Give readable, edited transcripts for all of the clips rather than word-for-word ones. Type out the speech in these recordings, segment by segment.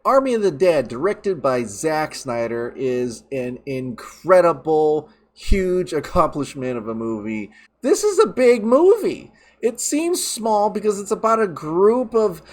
Army of the Dead, directed by Zack Snyder, is an incredible, huge accomplishment of a movie. This is a big movie. It seems small because it's about a group of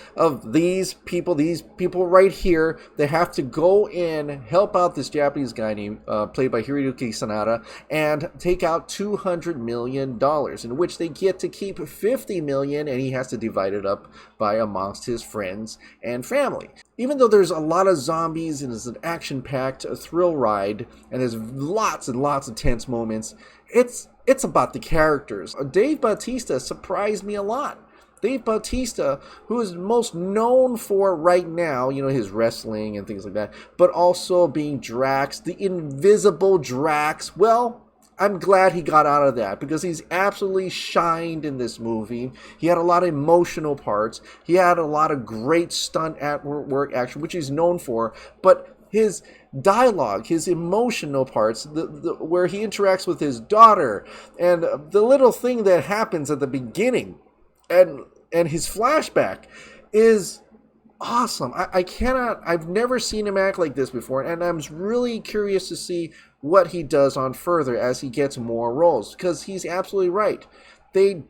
these people right here. They have to go in, help out this Japanese guy named played by Hiroyuki Sanada, and take out $200 million, in which they get to keep $50 million, and he has to divide it up by amongst his friends and family. Even though there's a lot of zombies and it's an action-packed thrill ride, and there's lots and lots of tense moments, it's about the characters. Dave Bautista surprised me a lot. Dave Bautista, who is most known for right now, his wrestling and things like that, but also being Drax, the invisible Drax. Well, I'm glad he got out of that because he's absolutely shined in this movie. He had a lot of emotional parts. He had a lot of great stunt at work action, which he's known for, but his dialogue, his emotional parts, where he interacts with his daughter, and the little thing that happens at the beginning, and his flashback is awesome. I've never seen him act like this before, and I'm really curious to see what he does on further as he gets more roles, because he's absolutely right. They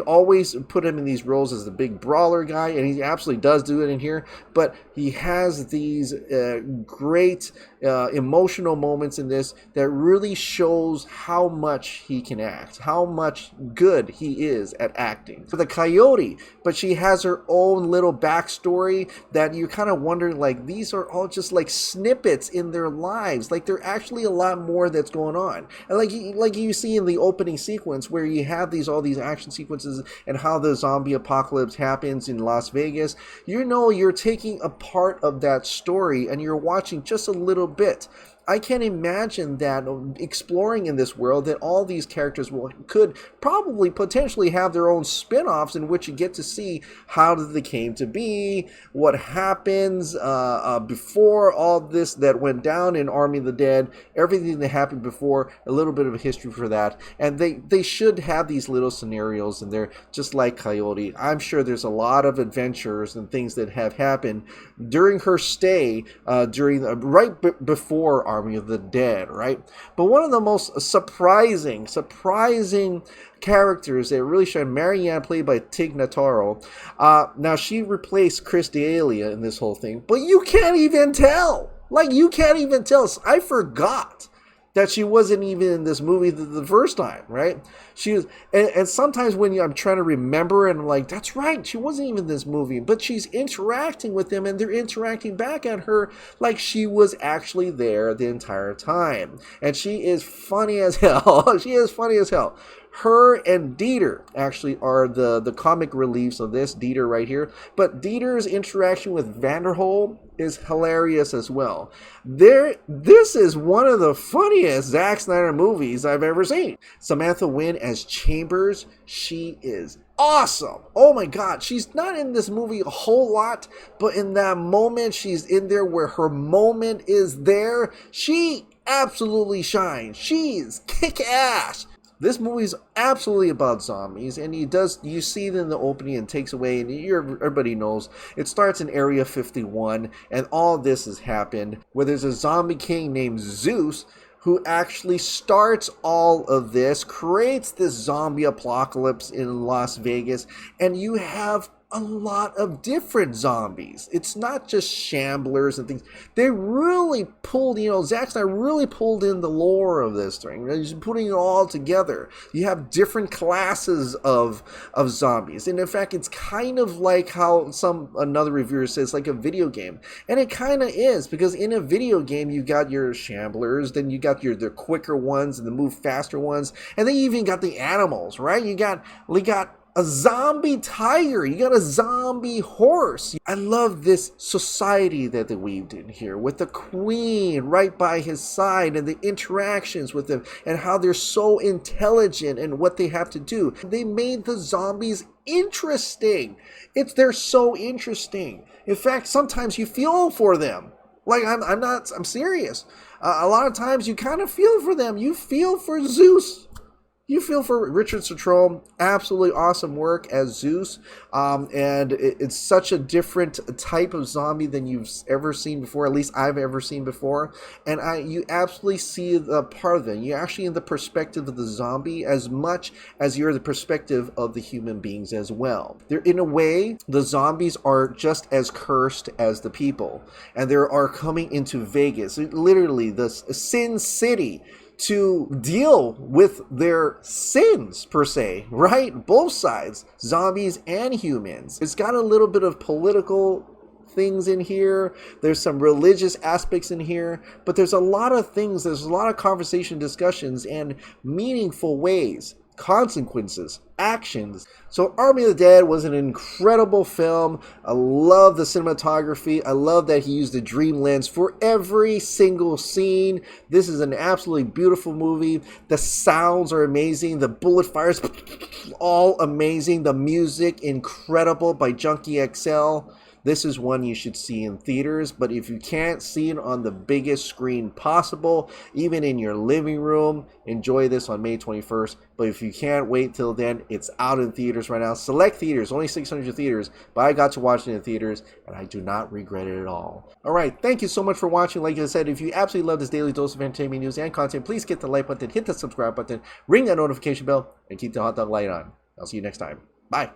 always put him in these roles as the big brawler guy, and he absolutely does do it in here, but he has these great emotional moments in this that really shows how much he can act, how much good he is at acting. For the Coyote, but she has her own little backstory that you're kind of wondering, like, these are all just like snippets in their lives. Like, there's actually a lot more that's going on. And like you see in the opening sequence where you have all these action sequences and how the zombie apocalypse happens in Las Vegas, you're taking a part of that story and you're watching just a little bit. I can imagine that exploring in this world that all these characters could probably potentially have their own spin-offs in which you get to see how they came to be, what happens before all this that went down in Army of the Dead, everything that happened before, a little bit of a history for that. And they should have these little scenarios in there, just like Coyote. I'm sure there's a lot of adventures and things that have happened during her stay, before Army of the Dead, right? But one of the most surprising characters that really shine, Marianne, played by Tig Notaro. Now, she replaced Chris D'Elia in this whole thing, but you can't even tell. I forgot that she wasn't even in this movie the first time, right? She was, and sometimes when I'm trying to remember, and I'm like, that's right, she wasn't even in this movie, but she's interacting with them, and they're interacting back at her like she was actually there the entire time. And she is funny as hell. She is funny as hell. Her and Dieter actually are the comic reliefs of this, Dieter right here. But Dieter's interaction with Vanderhol is hilarious as well. This is one of the funniest Zack Snyder movies I've ever seen. Samantha Wynn as Chambers, she is awesome. Oh my god, she's not in this movie a whole lot, but in that moment she's in there where her moment is there, she absolutely shines. She's kick-ass. This movie is absolutely about zombies, and you see it in the opening and takes away, and everybody knows it starts in Area 51, and all this has happened where there's a zombie king named Zeus who actually starts all of this, creates this zombie apocalypse in Las Vegas, and you have a lot of different zombies. It's not just shamblers and things. They really pulled, Zack Snyder really pulled in the lore of this thing. He's putting it all together. You have different classes of zombies. And in fact, it's kind of like how another reviewer says, like a video game. And it kind of is, because in a video game, you got your shamblers, then you got the quicker ones and the move faster ones, and then you even got the animals, right? We got a zombie tiger, you got a zombie horse. I love this society that they weaved in here with the queen right by his side and the interactions with them and how they're so intelligent and what they have to do. They made the zombies interesting. They're so interesting. In fact, sometimes you feel for them. Like, I'm serious. A lot of times you kind of feel for them. You feel for Zeus. You feel for Richard Citrone. Absolutely awesome work as Zeus. And it's such a different type of zombie than you've ever seen before, at least I've ever seen before. And you absolutely see the part of it. You're actually in the perspective of the zombie as much as you're the perspective of the human beings as well. They're, in a way, the zombies are just as cursed as the people. And they are coming into Vegas, literally the Sin City, to deal with their sins, per se, right? Both sides, zombies and humans. It's got a little bit of political things in here. There's some religious aspects in here, but there's a lot of things. There's a lot of conversation, discussions, and meaningful ways, consequences, actions. So Army of the Dead was an incredible film. I love the cinematography. I love that he used the dream lens for every single scene. This is an absolutely beautiful movie. The sounds are amazing. The bullet fires, all amazing. The music, incredible, by Junkie XL. This is one you should see in theaters, but if you can't see it on the biggest screen possible, even in your living room, enjoy this on May 21st. But if you can't wait till then, it's out in theaters right now. Select theaters, only 600 theaters, but I got to watch it in theaters, and I do not regret it at all. All right, thank you so much for watching. Like I said, if you absolutely love this daily dose of entertainment news and content, please hit the like button, hit the subscribe button, ring that notification bell, and keep the hot dog light on. I'll see you next time. Bye.